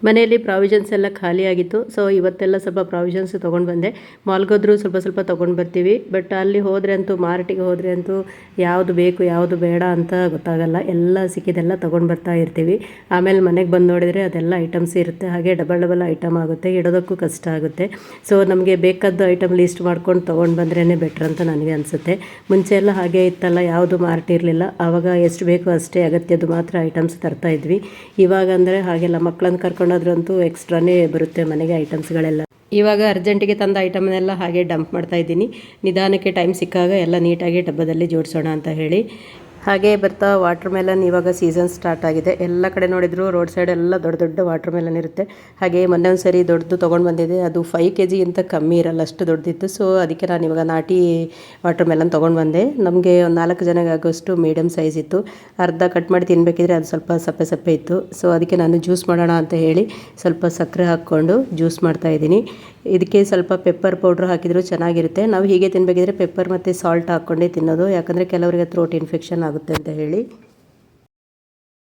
ಮನೆಯಲ್ಲಿ ಪ್ರಾವಿಷನ್ಸ್ ಎಲ್ಲ ಖಾಲಿಯಾಗಿತ್ತು. ಸೊ ಇವತ್ತೆಲ್ಲ ಸ್ವಲ್ಪ ಪ್ರಾವಿಷನ್ಸ್ ತೊಗೊಂಡು ಬಂದೆ. ಮಾಲ್ಗೋದ್ರೂ ಸ್ವಲ್ಪ ತೊಗೊಂಡು ಬರ್ತೀವಿ. ಬಟ್ ಅಲ್ಲಿ ಹೋದರೆ ಅಂತೂ, ಮಾರ್ಟಿಗೆ ಹೋದರೆ ಅಂತೂ ಯಾವುದು ಬೇಕು ಯಾವುದು ಬೇಡ ಅಂತ ಗೊತ್ತಾಗಲ್ಲ. ಎಲ್ಲ ಸಿಕ್ಕಿದೆಲ್ಲ ತೊಗೊಂಡು ಬರ್ತಾ ಇರ್ತೀವಿ. ಆಮೇಲೆ ಮನೆಗೆ ಬಂದು ನೋಡಿದರೆ ಅದೆಲ್ಲ ಐಟಮ್ಸ್ ಇರುತ್ತೆ. ಹಾಗೆ ಡಬಲ್ ಐಟಮ್ ಆಗುತ್ತೆ, ಇಡೋದಕ್ಕೂ ಕಷ್ಟ ಆಗುತ್ತೆ. ಸೊ ನಮಗೆ ಬೇಕಾದ ಐಟಮ್ ಲೀಸ್ಟ್ ಮಾಡ್ಕೊಂಡು ತೊಗೊಂಡು ಬಂದ್ರೇ ಬೆಟ್ರ್ ಅಂತ ನನಗೆ ಅನಿಸುತ್ತೆ. ಮುಂಚೆ ಎಲ್ಲ ಹಾಗೆ ಇತ್ತಲ್ಲ, ಯಾವುದು ಮಾರ್ಟ್ ಇರಲಿಲ್ಲ. ಆವಾಗ ಎಷ್ಟು ಬೇಕೋ ಅಷ್ಟೇ ಅಗತ್ಯದ್ದು ಮಾತ್ರ ಐಟಮ್ಸ್ ತರ್ತಾ ಇದ್ವಿ. ಇವಾಗ ಅಂದರೆ ಹಾಗೆಲ್ಲ, ಮಕ್ಕಳನ್ನು ಕರ್ಕೊಂಡೋದ್ರಂತೂ ಎಕ್ಸ್ಟ್ರಾನೇ ಬರುತ್ತೆ ಮನೆಗೆ ಐಟಮ್ಸ್ಗಳೆಲ್ಲ. ಇವಾಗ ಅರ್ಜೆಂಟಿಗೆ ತಂದ ಐಟಮ್ನೆಲ್ಲ ಹಾಗೆ ಡಂಪ್ ಮಾಡ್ತಾ ಇದ್ದೀನಿ. ನಿಧಾನಕ್ಕೆ ಟೈಮ್ ಸಿಕ್ಕಾಗ ಎಲ್ಲ ನೀಟಾಗಿ ಡಬ್ಬದಲ್ಲಿ ಜೋಡಿಸೋಣ ಅಂತ ಹೇಳಿ. ಹಾಗೆ ಬರ್ತಾ ವಾಟರ್ ಮೆಲನ್ ಇವಾಗ ಸೀಸನ್ ಸ್ಟಾರ್ಟ್ ಆಗಿದೆ. ಎಲ್ಲ ಕಡೆ ನೋಡಿದ್ರು ರೋಡ್ ಸೈಡ್ ಎಲ್ಲ ದೊಡ್ಡ ದೊಡ್ಡ ವಾಟರ್ ಮೆಲನ್ ಇರುತ್ತೆ. ಹಾಗೆ ಮೊನ್ನೆ ಒಂದು ಸರಿ ದೊಡ್ಡದು ತೊಗೊಂಡು ಬಂದಿದ್ದೆ. ಅದು 5 kg ಅಂತ ಕಮ್ಮಿ ಇರಲ್ಲ, ಅಷ್ಟು ದೊಡ್ಡದಿತ್ತು. ಸೊ ಅದಕ್ಕೆ ನಾನು ಇವಾಗ ನಾಟಿ ವಾಟರ್ ಮೆಲನ್ ತೊಗೊಂಡು ಬಂದೆ. ನಮಗೆ ಒಂದು 4 ಜನಕ್ಕೆ ಆಗೋಷ್ಟು ಮೀಡಿಯಮ್ ಸೈಜ್ ಇತ್ತು. ಅರ್ಧ ಕಟ್ ಮಾಡಿ ತಿನ್ನಬೇಕಿದ್ರೆ ಅದು ಸ್ವಲ್ಪ ಸಪ್ಪೆ ಸಪ್ಪೆ ಇತ್ತು. ಸೊ ಅದಕ್ಕೆ ನಾನು ಜ್ಯೂಸ್ ಮಾಡೋಣ ಅಂತ ಹೇಳಿ ಸ್ವಲ್ಪ ಸಕ್ಕರೆ ಹಾಕ್ಕೊಂಡು ಜ್ಯೂಸ್ ಮಾಡ್ತಾಯಿದ್ದೀನಿ. ಇದಕ್ಕೆ ಸ್ವಲ್ಪ ಪೆಪ್ಪರ್ ಪೌಡ್ರ್ ಹಾಕಿದರೂ ಚೆನ್ನಾಗಿರುತ್ತೆ. ನಾವು ಹೀಗೆ ತಿನ್ನಬೇಕಿದ್ರೆ ಪೆಪ್ಪರ್ ಮತ್ತು ಸಾಲ್ಟ್ ಹಾಕ್ಕೊಂಡೇ ತಿನ್ನೋದು, ಯಾಕಂದರೆ ಕೆಲವರಿಗೆ ಥ್ರೋಟ್ ಇನ್ಫೆಕ್ಷನ್ ಆಗುತ್ತೆ ಅಂತ ಹೇಳಿ.